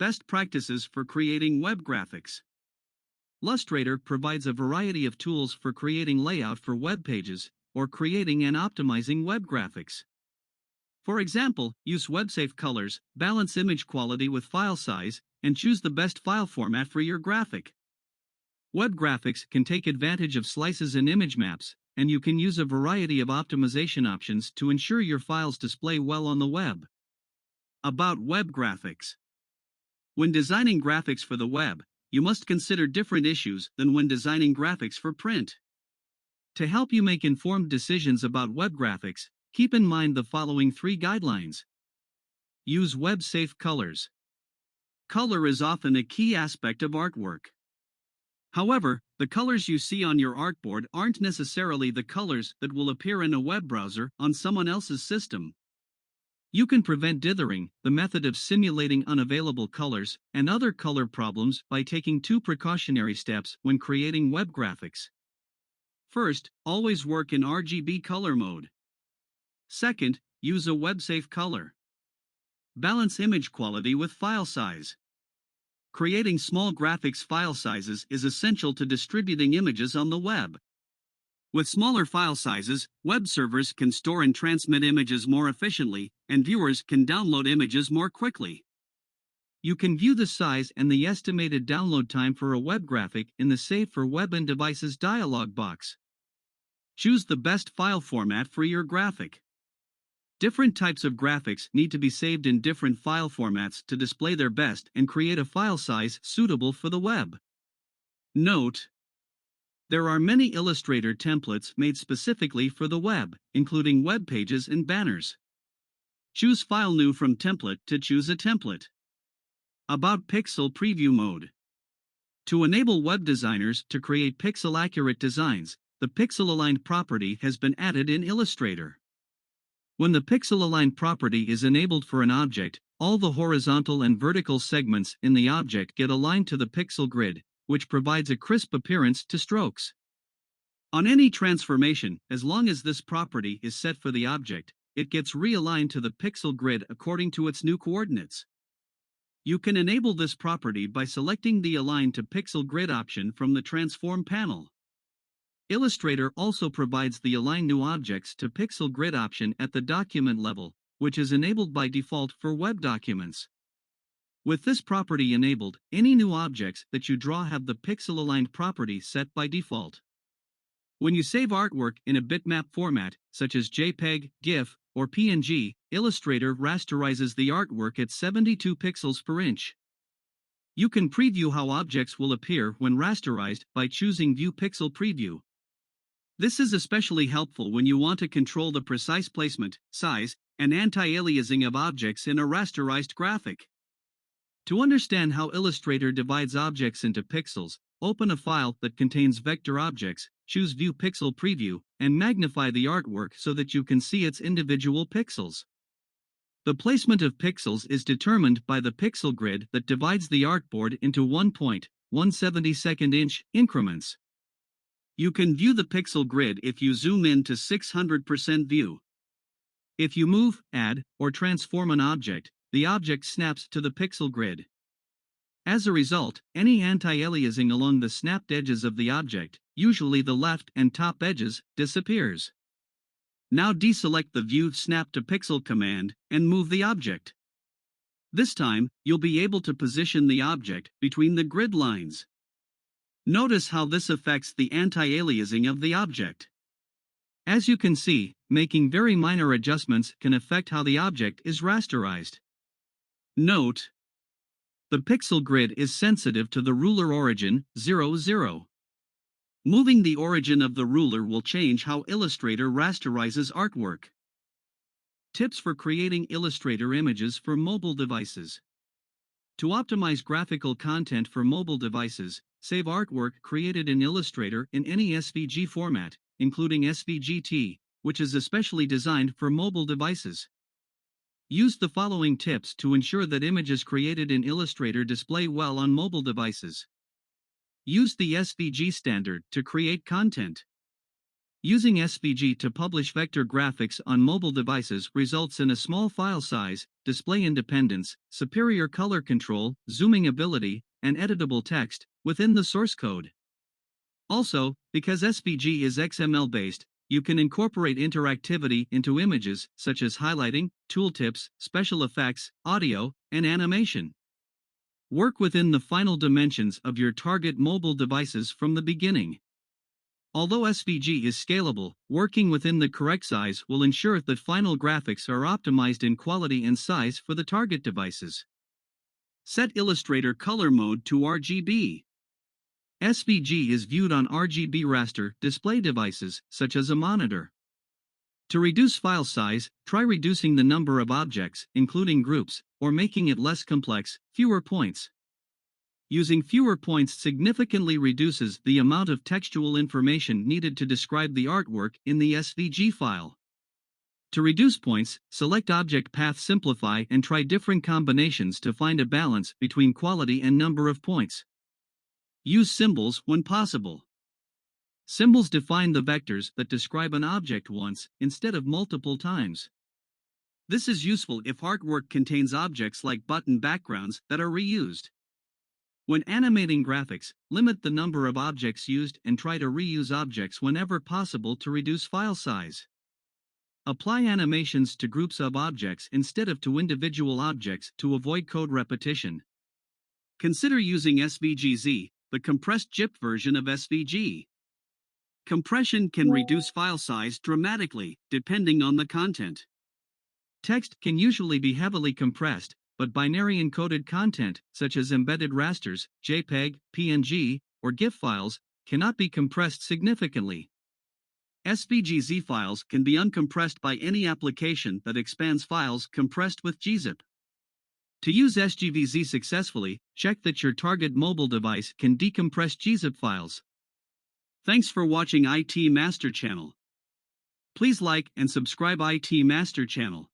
Best practices for creating web graphics. Illustrator provides a variety of tools for creating layout for web pages, or creating and optimizing web graphics. For example, use web-safe colors, balance image quality with file size, and choose the best file format for your graphic. Web graphics can take advantage of slices and image maps, and you can use a variety of optimization options to ensure your files display well on the web. About web graphics. When designing graphics for the web, you must consider different issues than when designing graphics for print. To help you make informed decisions about web graphics, keep in mind the following 3 guidelines. Use web-safe colors. Color is often a key aspect of artwork. However, the colors you see on your artboard aren't necessarily the colors that will appear in a web browser on someone else's system. You can prevent dithering, the method of simulating unavailable colors, and other color problems by taking 2 precautionary steps when creating web graphics. First, always work in RGB color mode. Second, use a web-safe color. Balance image quality with file size. Creating small graphics file sizes is essential to distributing images on the web. With smaller file sizes, web servers can store and transmit images more efficiently, and viewers can download images more quickly. You can view the size and the estimated download time for a web graphic in the Save for Web and Devices dialog box. Choose the best file format for your graphic. Different types of graphics need to be saved in different file formats to display their best and create a file size suitable for the web. Note: there are many Illustrator templates made specifically for the web, including web pages and banners. Choose File New from Template to choose a template. About Pixel Preview Mode. To enable web designers to create pixel-accurate designs, the pixel-aligned property has been added in Illustrator. When the pixel-aligned property is enabled for an object, all the horizontal and vertical segments in the object get aligned to the pixel grid, which provides a crisp appearance to strokes. On any transformation, as long as this property is set for the object, it gets realigned to the pixel grid according to its new coordinates. You can enable this property by selecting the Align to Pixel Grid option from the Transform panel. Illustrator also provides the Align New Objects to Pixel Grid option at the document level, which is enabled by default for web documents. With this property enabled, any new objects that you draw have the pixel-aligned property set by default. When you save artwork in a bitmap format, such as JPEG, GIF, or PNG, Illustrator rasterizes the artwork at 72 pixels per inch. You can preview how objects will appear when rasterized by choosing View Pixel Preview. This is especially helpful when you want to control the precise placement, size, and anti-aliasing of objects in a rasterized graphic. To understand how Illustrator divides objects into pixels, open a file that contains vector objects, choose View Pixel Preview, and magnify the artwork so that you can see its individual pixels. The placement of pixels is determined by the pixel grid that divides the artboard into 1.172 inch increments. You can view the pixel grid if you zoom in to 600% view. If you move, add, or transform an object, the object snaps to the pixel grid. As a result, any anti-aliasing along the snapped edges of the object, usually the left and top edges, disappears. Now deselect the View Snap to Pixel command and move the object. This time, you'll be able to position the object between the grid lines. Notice how this affects the anti-aliasing of the object. As you can see, making very minor adjustments can affect how the object is rasterized. Note: the pixel grid is sensitive to the ruler origin, 0, 0. Moving the origin of the ruler will change how Illustrator rasterizes artwork. Tips for creating Illustrator images for mobile devices. To optimize graphical content for mobile devices, save artwork created in Illustrator in any SVG format, including SVGT, which is especially designed for mobile devices. Use the following tips to ensure that images created in Illustrator display well on mobile devices. Use the SVG standard to create content. Using SVG to publish vector graphics on mobile devices results in a small file size, display independence, superior color control, zooming ability, and editable text within the source code. Also, because SVG is XML based, you can incorporate interactivity into images such as highlighting, tooltips, special effects, audio, and animation. Work within the final dimensions of your target mobile devices from the beginning. Although SVG is scalable, working within the correct size will ensure that final graphics are optimized in quality and size for the target devices. Set Illustrator color mode to RGB. SVG is viewed on RGB raster display devices, such as a monitor. To reduce file size, try reducing the number of objects, including groups, or making it less complex, fewer points. Using fewer points significantly reduces the amount of textual information needed to describe the artwork in the SVG file. To reduce points, select Object Path Simplify and try different combinations to find a balance between quality and number of points. Use symbols when possible. Symbols define the vectors that describe an object once instead of multiple times. This is useful if artwork contains objects like button backgrounds that are reused. When animating graphics, limit the number of objects used and try to reuse objects whenever possible to reduce file size. Apply animations to groups of objects instead of to individual objects to avoid code repetition. Consider using SVGZ, the compressed GIF version of SVG. Compression can reduce file size dramatically, depending on the content. Text can usually be heavily compressed, but binary encoded content, such as embedded rasters, JPEG, PNG, or GIF files, cannot be compressed significantly. SVGZ files can be uncompressed by any application that expands files compressed with gzip. To use SGVZ successfully, check that your target mobile device can decompress gzip files. Thanks for watching ITMaster channel. Please like and subscribe ITMaster channel.